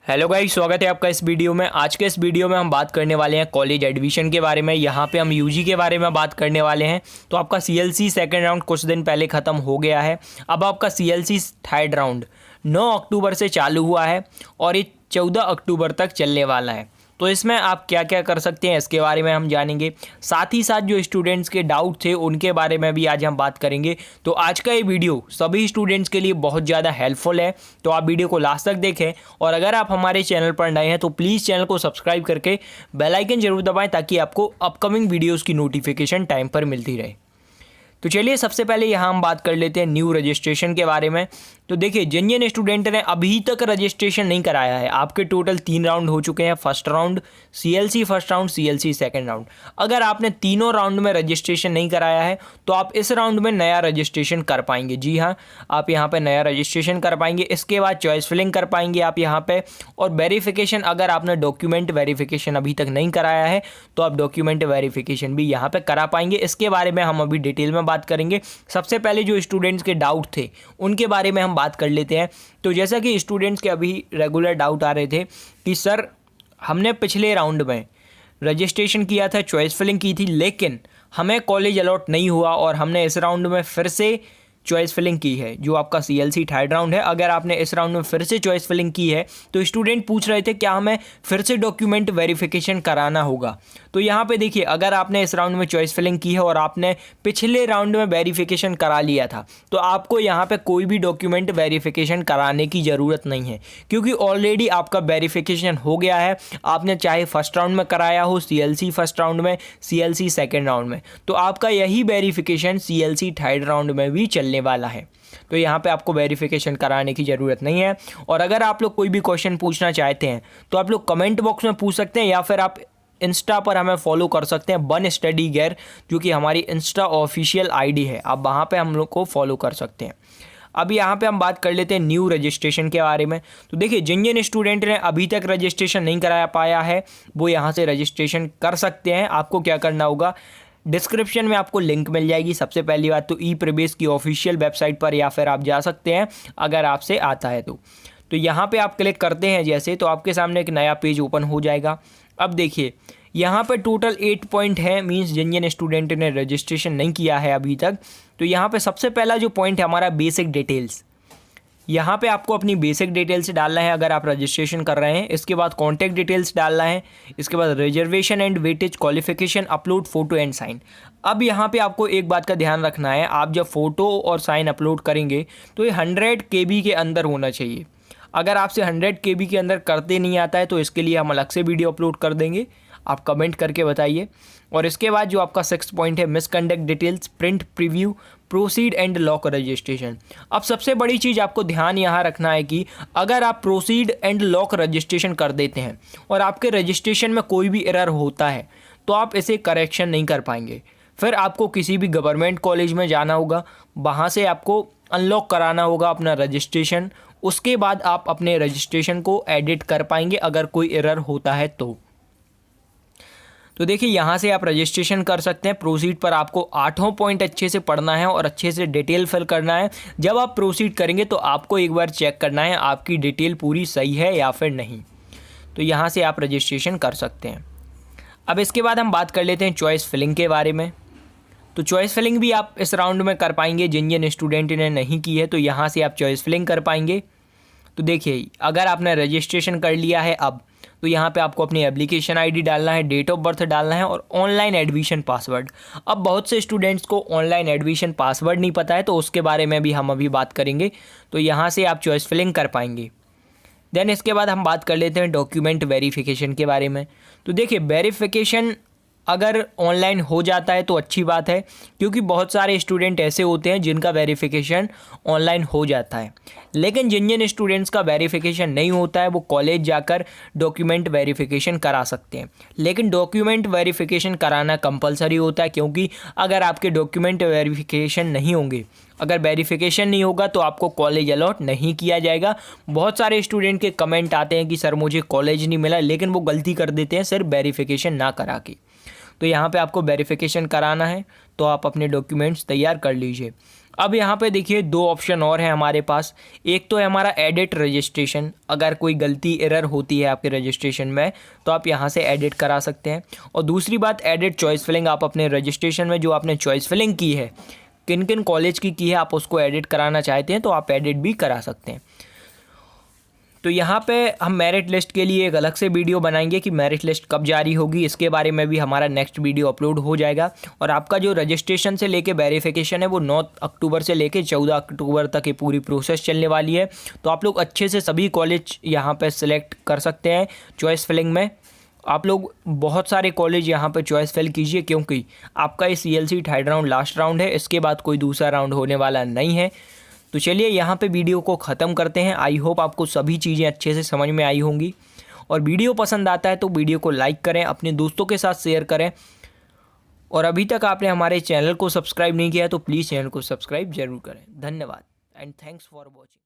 Hello guys, स्वागत है आपका इस वीडियो में। आज के इस वीडियो में हम बात करने वाले हैं कॉलेज एडमिशन के बारे में। यहाँ पे हम यूजी के बारे में बात करने वाले हैं। तो आपका सीएलसी सेकंड राउंड कुछ दिन पहले ख़त्म हो गया है। अब आपका सीएलसी थर्ड राउंड 9 अक्टूबर से चालू हुआ है और ये 14 अक्टूबर तक चलने वाला है। तो इसमें आप क्या क्या कर सकते हैं इसके बारे में हम जानेंगे। साथ ही साथ जो स्टूडेंट्स के डाउट थे उनके बारे में भी आज हम बात करेंगे। तो आज का ये वीडियो सभी स्टूडेंट्स के लिए बहुत ज़्यादा हेल्पफुल है, तो आप वीडियो को लास्ट तक देखें। और अगर आप हमारे चैनल पर नए हैं तो प्लीज़ चैनल को सब्सक्राइब करके बेल आइकन जरूर दबाएं ताकि आपको अपकमिंग वीडियोज़ की नोटिफिकेशन टाइम पर मिलती रहे। तो चलिए सबसे पहले यहाँ हम बात कर लेते हैं न्यू रजिस्ट्रेशन के बारे में। तो देखिए, जिन स्टूडेंट ने अभी तक रजिस्ट्रेशन नहीं कराया है, आपके टोटल 3 राउंड हो चुके हैं। First round CLC first round, CLC second round. अगर आपने तीनों राउंड में रजिस्ट्रेशन नहीं कराया है तो आप इस राउंड में नया रजिस्ट्रेशन कर पाएंगे। जी हाँ, आप यहाँ पे नया रजिस्ट्रेशन कर पाएंगे। इसके बाद चॉइस फिलिंग कर पाएंगे आप यहाँ पे। और वेरिफिकेशन, अगर आपने डॉक्यूमेंट वेरिफिकेशन अभी तक नहीं कराया है तो आप डॉक्यूमेंट वेरिफिकेशन भी यहाँ पर करा पाएंगे। इसके बारे में हम अभी डिटेल में बात करेंगे। सबसे पहले जो स्टूडेंट्स के डाउट थे उनके बारे में हम बात कर लेते हैं। तो जैसा कि स्टूडेंट्स के अभी रेगुलर डाउट आ रहे थे कि सर, हमने पिछले राउंड में रजिस्ट्रेशन किया था, चॉइस फिलिंग की थी, लेकिन हमें कॉलेज अलॉट नहीं हुआ और हमने इस राउंड में फिर से चॉइस फिलिंग की है, जो आपका सीएलसी थर्ड राउंड है। अगर आपने इस राउंड में फिर से चॉइस फिलिंग की है तो स्टूडेंट पूछ रहे थे क्या हमें फिर से डॉक्यूमेंट वेरिफिकेशन कराना होगा। तो यहाँ पे देखिए, अगर आपने इस राउंड में चॉइस फिलिंग की है और आपने पिछले राउंड में वेरिफिकेशन करा लिया था तो आपको यहाँ पे कोई भी डॉक्यूमेंट वेरिफिकेशन कराने की ज़रूरत नहीं है, क्योंकि ऑलरेडी आपका वेरिफिकेशन हो गया है। आपने चाहे फर्स्ट राउंड में कराया हो, सीएलसी फर्स्ट राउंड में, सीएलसी सेकेंड राउंड में, तो आपका यही वेरिफिकेशन सीएलसी थर्ड राउंड में भी चलने वाला है। तो यहाँ पे आपको वेरिफिकेशन कराने की ज़रूरत नहीं है। और अगर आप लोग कोई भी क्वेश्चन पूछना चाहते हैं तो आप लोग कमेंट बॉक्स में पूछ सकते हैं, या फिर आप इंस्टा पर हमें फॉलो कर सकते हैं, वन स्टडी गेयर, जो कि हमारी इंस्टा ऑफिशियल आईडी है। आप वहाँ पे हम लोग को फॉलो कर सकते हैं। अब यहाँ पे हम बात कर लेते हैं न्यू रजिस्ट्रेशन के बारे में। तो देखिए, जिन स्टूडेंट ने अभी तक रजिस्ट्रेशन नहीं कराया पाया है वो यहाँ से रजिस्ट्रेशन कर सकते हैं। आपको क्या करना होगा, डिस्क्रिप्शन में आपको लिंक मिल जाएगी। सबसे पहली बात तो ई प्रवेश की ऑफिशियल वेबसाइट पर, या फिर आप जा सकते हैं अगर आपसे आता है तो यहाँ पे आप क्लिक करते हैं जैसे, तो आपके सामने एक नया पेज ओपन हो जाएगा। अब देखिए, यहाँ पे टोटल 8 पॉइंट है, मींस जिन स्टूडेंट ने रजिस्ट्रेशन नहीं किया है अभी तक। तो यहाँ पे सबसे पहला जो पॉइंट है हमारा बेसिक डिटेल्स। यहाँ पे आपको अपनी बेसिक डिटेल्स डालना है अगर आप रजिस्ट्रेशन कर रहे हैं। इसके बाद कॉन्टैक्ट डिटेल्स डालना है। इसके बाद reservation and weightage, qualification, upload photo and sign. अब यहाँ पे आपको एक बात का ध्यान रखना है, आप जब फ़ोटो और साइन अपलोड करेंगे तो ये 100 KB के अंदर होना चाहिए। अगर आपसे 100 KB के अंदर करते नहीं आता है तो इसके लिए हम अलग से वीडियो अपलोड कर देंगे, आप कमेंट करके बताइए। और इसके बाद जो आपका 6 पॉइंट है, misconduct details, print preview, proceed and lock registration. अब सबसे बड़ी चीज़ आपको ध्यान यहाँ रखना है कि अगर आप प्रोसीड एंड लॉक रजिस्ट्रेशन कर देते हैं और आपके रजिस्ट्रेशन में कोई भी एरर होता है तो आप इसे करेक्शन नहीं कर पाएंगे। फिर आपको किसी भी गवर्नमेंट कॉलेज में जाना होगा, वहाँ से आपको अनलॉक कराना होगा अपना रजिस्ट्रेशन। उसके बाद आप अपने रजिस्ट्रेशन को एडिट कर पाएंगे अगर कोई एरर होता है तो देखिए, यहाँ से आप रजिस्ट्रेशन कर सकते हैं। प्रोसीड पर आपको 8 पॉइंट अच्छे से पढ़ना है और अच्छे से डिटेल फिल करना है। जब आप प्रोसीड करेंगे तो आपको एक बार चेक करना है आपकी डिटेल पूरी सही है या फिर नहीं। तो यहाँ से आप रजिस्ट्रेशन कर सकते हैं। अब इसके बाद हम बात कर लेते हैं चॉइस फिलिंग के बारे में। तो चॉइस फिलिंग भी आप इस राउंड में कर पाएंगे। जिन स्टूडेंट ने नहीं की है तो यहाँ से आप चॉइस फिलिंग कर पाएंगे। तो देखिए, अगर आपने रजिस्ट्रेशन कर लिया है अब तो यहाँ पे आपको अपनी एप्लीकेशन आईडी डालना है, डेट ऑफ बर्थ डालना है और ऑनलाइन एडमिशन पासवर्ड। अब बहुत से स्टूडेंट्स को ऑनलाइन एडमिशन पासवर्ड नहीं पता है तो उसके बारे में भी हम अभी बात करेंगे। तो यहाँ से आप चॉइस फिलिंग कर पाएंगे। देन इसके बाद हम बात कर लेते हैं डॉक्यूमेंट वेरिफिकेशन के बारे में। तो देखिए, वेरिफिकेशन अगर ऑनलाइन हो जाता है तो अच्छी बात है, क्योंकि बहुत सारे स्टूडेंट ऐसे होते हैं जिनका वेरिफिकेशन ऑनलाइन हो जाता है, लेकिन जिन स्टूडेंट्स का वेरिफिकेशन नहीं होता है वो कॉलेज जाकर डॉक्यूमेंट वेरिफिकेशन करा सकते हैं। लेकिन डॉक्यूमेंट वेरिफिकेशन कराना कंपलसरी होता है, क्योंकि अगर आपके डॉक्यूमेंट वेरिफिकेशन नहीं होंगे, अगर वेरिफिकेशन नहीं होगा तो आपको कॉलेज अलॉट नहीं किया जाएगा। बहुत सारे स्टूडेंट के कमेंट आते हैं कि सर मुझे कॉलेज नहीं मिला, लेकिन वो गलती कर देते हैं सिर्फ वेरिफिकेशन ना करा के। तो यहाँ पे आपको वेरिफिकेशन कराना है तो आप अपने डॉक्यूमेंट्स तैयार कर लीजिए। अब यहाँ पे देखिए दो ऑप्शन और हैं हमारे पास। एक तो है हमारा एडिट रजिस्ट्रेशन, अगर कोई गलती एरर होती है आपके रजिस्ट्रेशन में तो आप यहाँ से एडिट करा सकते हैं। और दूसरी बात एडिट चॉइस फिलिंग, आप अपने रजिस्ट्रेशन में जो आपने चॉइस फिलिंग की है, किन किन कॉलेज की है, आप उसको एडिट कराना चाहते हैं तो आप एडिट भी करा सकते हैं। तो यहाँ पे हम मेरिट लिस्ट के लिए एक अलग से वीडियो बनाएंगे कि मेरिट लिस्ट कब जारी होगी, इसके बारे में भी हमारा नेक्स्ट वीडियो अपलोड हो जाएगा। और आपका जो रजिस्ट्रेशन से लेके वेरिफिकेशन है वो 9 अक्टूबर से लेके 14 अक्टूबर तक ये पूरी प्रोसेस चलने वाली है। तो आप लोग अच्छे से सभी कॉलेज यहाँ पे सिलेक्ट कर सकते हैं चॉइस फिलिंग में। आप लोग बहुत सारे कॉलेज यहाँ पे चॉइस फिल कीजिए, क्योंकि आपका ये CLC third round last round है, इसके बाद कोई दूसरा राउंड होने वाला नहीं है। तो चलिए यहाँ पे वीडियो को ख़त्म करते हैं। आई होप आपको सभी चीज़ें अच्छे से समझ में आई होंगी। और वीडियो पसंद आता है तो वीडियो को लाइक करें, अपने दोस्तों के साथ शेयर करें। और अभी तक आपने हमारे चैनल को सब्सक्राइब नहीं किया है तो प्लीज़ चैनल को सब्सक्राइब जरूर करें। धन्यवाद एंड थैंक्स फॉर वॉचिंग।